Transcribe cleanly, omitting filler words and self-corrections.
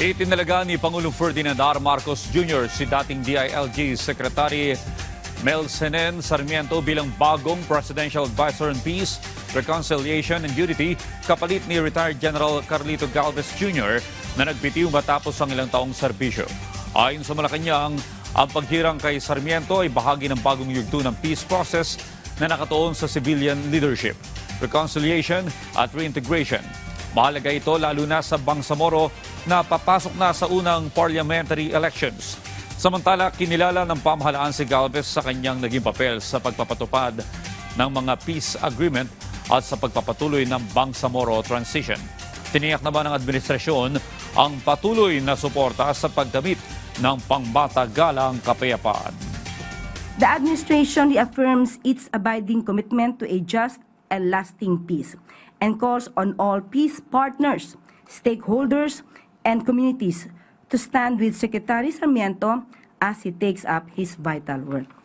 Itinalaga ni Pangulong Ferdinand R. Marcos Jr. si dating DILG Secretary Mel Senen Sarmiento bilang bagong Presidential Advisor on Peace, Reconciliation and Unity kapalit ni retired General Carlito Galvez Jr. na nagbitiw matapos ang ilang taong serbisyo. Ayon sa Malacanang, ang paghirang kay Sarmiento ay bahagi ng bagong yugto ng peace process na nakatuon sa civilian leadership, reconciliation at reintegration. Mahalaga ito lalo na sa Bangsamoro na papasok na sa unang parliamentary elections. Samantala, kinilala ng pamahalaan si Galvez sa kanyang naging papel sa pagpapatupad ng mga peace agreement at sa pagpapatuloy ng Bangsamoro transition. Tiniyak naman ng administrasyon ang patuloy na suporta sa pagdamit ng pangmatagalang kapayapaan. The administration reaffirms its abiding commitment to a just and lasting peace and calls on all peace partners, stakeholders, and communities to stand with Secretary Sarmiento as he takes up his vital work.